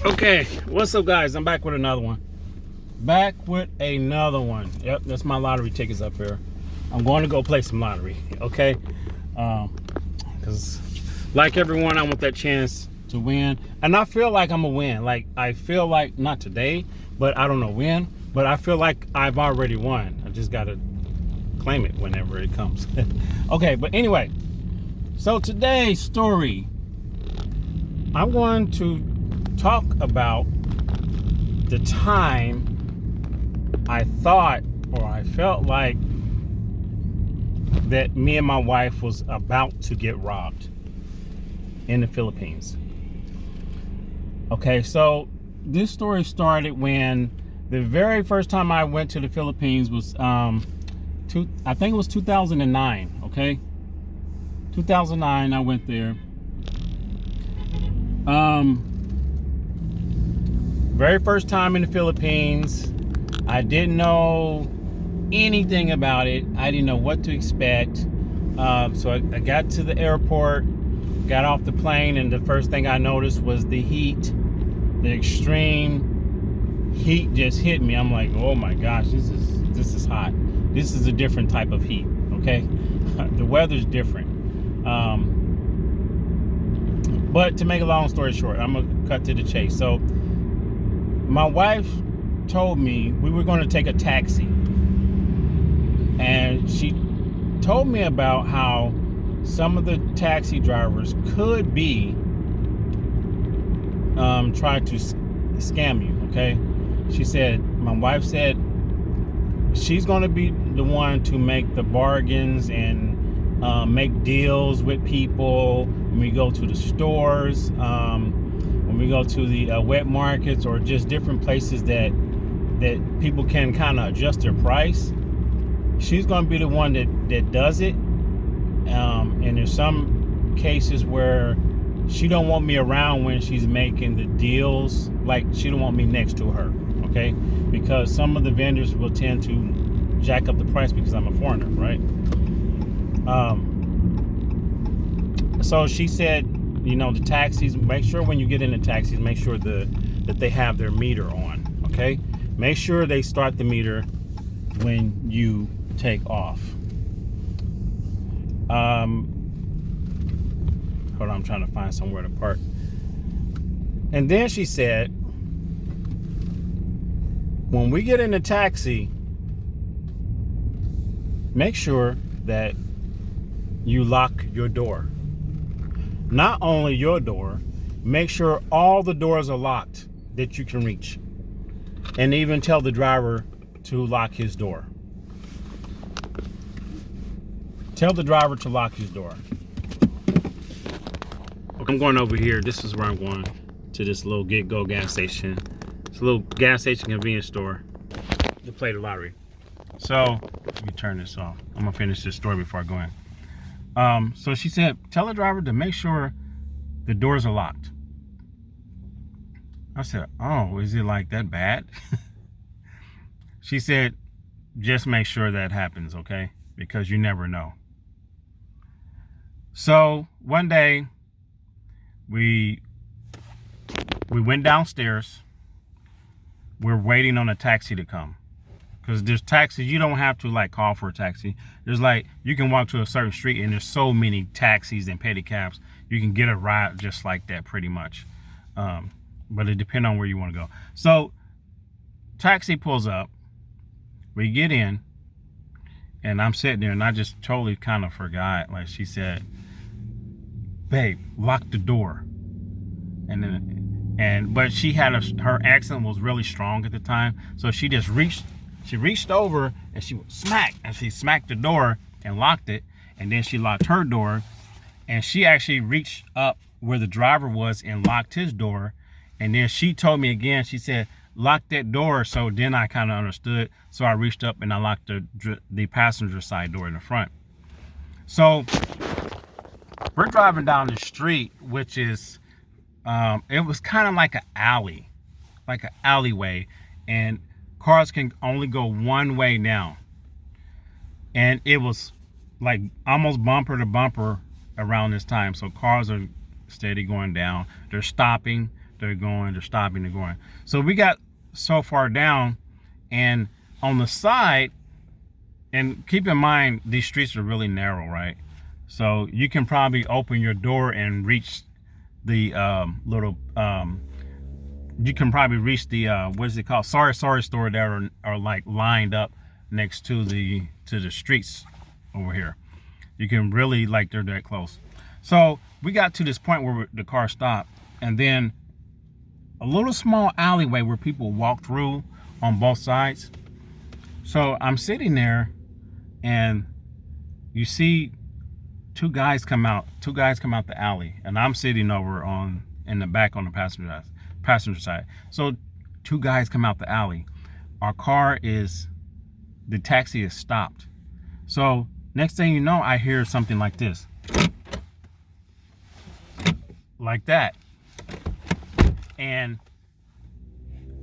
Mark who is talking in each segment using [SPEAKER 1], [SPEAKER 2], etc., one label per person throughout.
[SPEAKER 1] Okay, what's up, guys? I'm back with another one. Yep, that's my lottery tickets up here. I'm going to go play some lottery, okay? Because like everyone, I want that chance to win. And I feel like I'm going to win. Like, I feel like, not today, but I don't know when, but I feel like I've already won. I just got to claim it whenever it comes. Okay, but anyway, so today's story, I'm going to talk about the time I thought or I felt like that me and my wife was about to get robbed in the Philippines. Okay, so this story started when the very first time I went to the Philippines was I think it was 2009. Okay, 2009 I went there. Very first time in the Philippines. I didn't know anything about it. I didn't know what to expect. So I got to the airport, got off the plane, and the first thing I noticed was the heat. The extreme heat just hit me. I'm like, oh my gosh, this is hot. This is a different type of heat. Okay, the weather's different. But to make a long story short, I'm gonna cut to the chase. So my wife told me we were going to take a taxi, and she told me about how some of the taxi drivers could be trying to scam you. Okay, my wife said she's going to be the one to make the bargains and make deals with people when we go to the stores, when we go to the wet markets, or just different places that people can kind of adjust their price. She's going to be the one that does it. And there's some cases where she don't want me around when she's making the deals. Like, she don't want me next to her, okay? Because some of the vendors will tend to jack up the price because I'm a foreigner, right? So she said, the taxis, make sure when you get in the taxis, make sure that they have their meter on, okay? Make sure they start the meter when you take off. Hold on, I'm trying to find somewhere to park. And then she said, when we get in the taxi, make sure that you lock your door. Not only your door, make sure all the doors are locked that you can reach. And even tell the driver to lock his door. Tell the driver to lock his door. Okay, I'm going over here. This is where I'm going, to this little Get Go gas station. It's a little gas station convenience store to play the lottery. So let me turn this off. I'm gonna finish this story before I go in. So she said, tell the driver to make sure the doors are locked. I said, oh, is it like that bad? She said, just make sure that happens, okay? Because you never know. So one day we went downstairs. We're waiting on a taxi to come. Because there's taxis, you don't have to call for a taxi. There's you can walk to a certain street and there's so many taxis and pedicabs. You can get a ride just like that pretty much. But it depends on where you want to go. So taxi pulls up. We get in. And I'm sitting there and I just totally kind of forgot. Like, she said, babe, lock the door. But she had her accent was really strong at the time. So she just reached over and she smacked the door and locked it. And then she locked her door, and she actually reached up where the driver was and locked his door. And then she told me again, she said, lock that door. So then I kind of understood. So I reached up and I locked the passenger side door in the front. So we're driving down the street, which is, it was kind of like an alleyway, and cars can only go one way now. And it was like almost bumper to bumper around this time. So cars are steady going down. They're stopping. they're stopping, they're going. So we got so far down, and on the side, and keep in mind, these streets are really narrow, right? So you can probably open your door and reach the you can probably reach the what is it called, sorry store that are like lined up next to the streets over here. You can really, like, they're that close. So we got to this point where the car stopped, and then a little small alleyway where people walk through on both sides. So I'm sitting there, and you see two guys come out the alley, and I'm sitting over in the back on the passenger side. So two guys come out the alley. The taxi is stopped. So next thing you know, I hear something like this, like that, and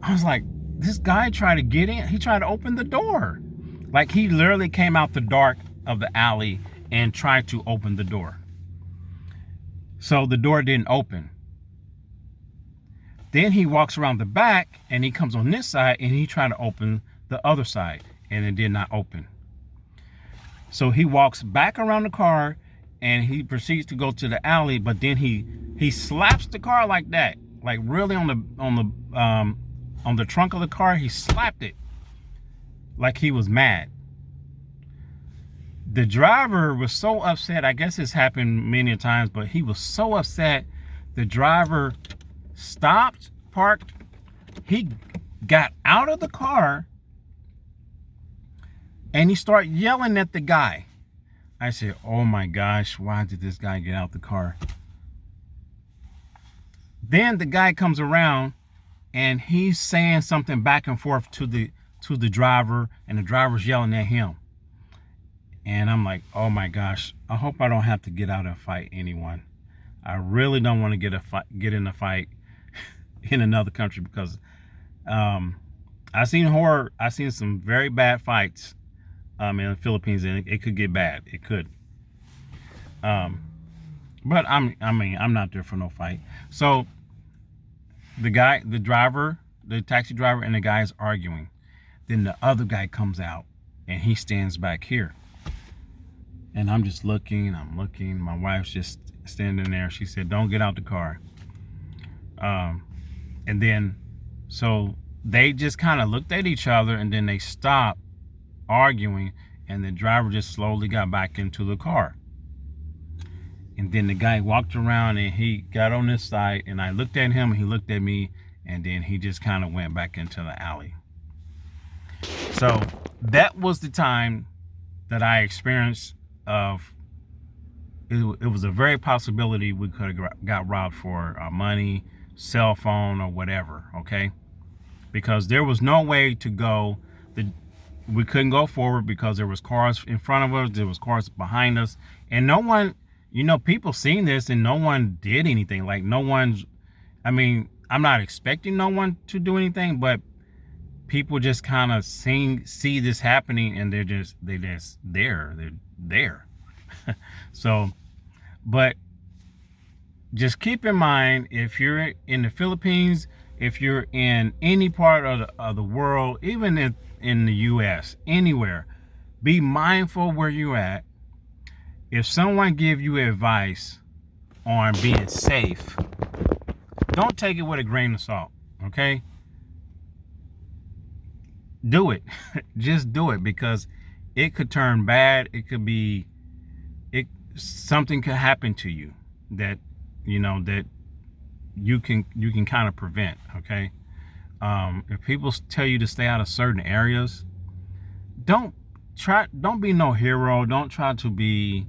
[SPEAKER 1] I was like, this guy tried to get in. He tried to open the door. Like, he literally came out the dark of the alley and tried to open the door. So the door didn't open. Then he walks around the back, and he comes on this side, and he tried to open the other side, and it did not open. So he walks back around the car, and he proceeds to go to the alley, but then he slaps the car like that, like really on the trunk of the car. He slapped it like he was mad. The driver was so upset. I guess it's happened many times, but he was so upset. The driver stopped, parked. He got out of the car, and he started yelling at the guy. I said, oh my gosh, why did this guy get out the car? Then the guy comes around, and he's saying something back and forth to the driver, and the driver's yelling at him. And I'm like, oh my gosh, I hope I don't have to get out and fight anyone. I really don't want to get in a fight in another country, because I've seen some very bad fights in the Philippines, and it could get bad. It could. But I'm not there for no fight. So the taxi driver and the guy is arguing. Then the other guy comes out, and he stands back here. And I'm just looking, My wife's just standing there. She said, don't get out the car. And then, so they just kind of looked at each other, and then they stopped arguing, and the driver just slowly got back into the car. And then the guy walked around, and he got on this side, and I looked at him, and he looked at me, and then he just kind of went back into the alley. So that was the time that I experienced it was a very possibility we could have got robbed for our money, cell phone, or whatever, okay? Because there was no way to go. We couldn't go forward because there was cars in front of us, there was cars behind us, and no one, people seen this, and no one did anything. Like, I'm not expecting no one to do anything, but people just kind of see this happening, and they're just there. So, but just keep in mind, if you're in the Philippines, if you're in any part of the world, even in the US, anywhere, be mindful where you're at. If someone give you advice on being safe, don't take it with a grain of salt, okay? Do it. Just do it, because it could turn bad. Something could happen to you that that you can kind of prevent, okay? If people tell you to stay out of certain areas, don't be no hero. Don't try to be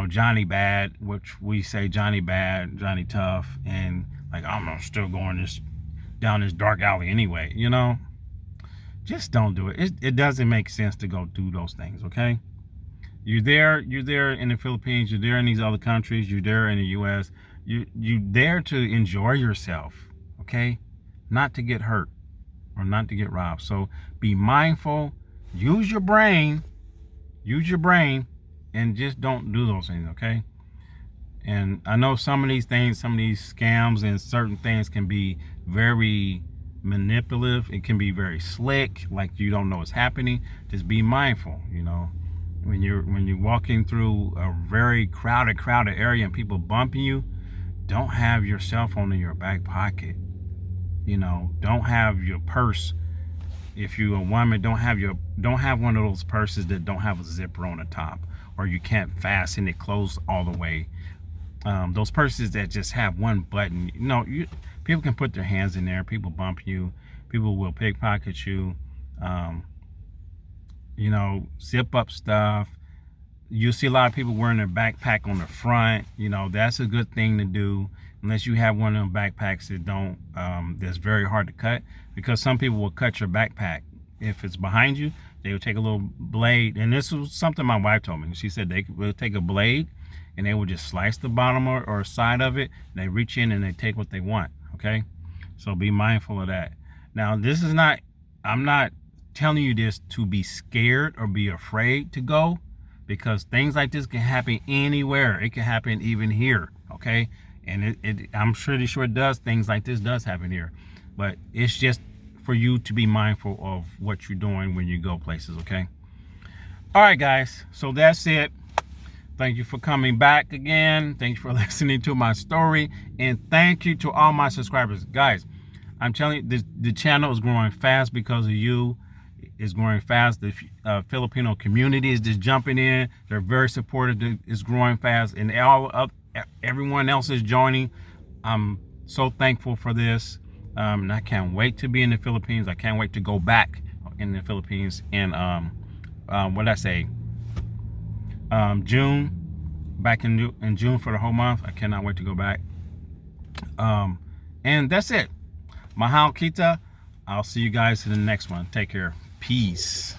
[SPEAKER 1] Johnny Bad, which we say Johnny Bad, Johnny Tough, and like, I'm still going down this dark alley anyway. Just don't do it. It doesn't make sense to go do those things, okay? You're there in the Philippines, you're there in these other countries, you're there in the US, you there to enjoy yourself, okay? Not to get hurt or not to get robbed. So be mindful, use your brain, and just don't do those things, okay? And I know some of these things, some of these scams and certain things can be very manipulative. It can be very slick, like you don't know what's happening. Just be mindful, you know. When you're walking through a very crowded area and people bumping you, don't have your cell phone in your back pocket. You know, don't have your purse. If you're a woman, don't have one of those purses that don't have a zipper on the top, or you can't fasten it closed all the way. Those purses that just have one button, you know, people can put their hands in there. People bump you. People will pickpocket you. You know, zip up stuff. You see a lot of people wearing their backpack on the front. You know, that's a good thing to do, unless you have one of them backpacks that don't, that's very hard to cut, because some people will cut your backpack. If it's behind you, they will take a little blade. And this was something my wife told me. She said they will take a blade and they will just slice the bottom or side of it. They reach in and they take what they want. Okay. So be mindful of that. Now, this is not, I'm not telling you this to be scared or be afraid to go, because things like this can happen anywhere. It can happen even here. Okay. And I'm pretty sure it does. Things like this does happen here, but it's just for you to be mindful of what you're doing when you go places. Okay. All right, guys. So that's it. Thank you for coming back again. Thank you for listening to my story. And thank you to all my subscribers. Guys, I'm telling you, the channel is growing fast because of you. It's growing fast. The Filipino community is just jumping in. They're very supportive. It's growing fast. And everyone else is joining. I'm so thankful for this. And I can't wait to be in the Philippines. I can't wait to go back in the Philippines in, what did I say? June, back in June for the whole month. I cannot wait to go back. And that's it. Mahal kita. I'll see you guys in the next one. Take care. Peace.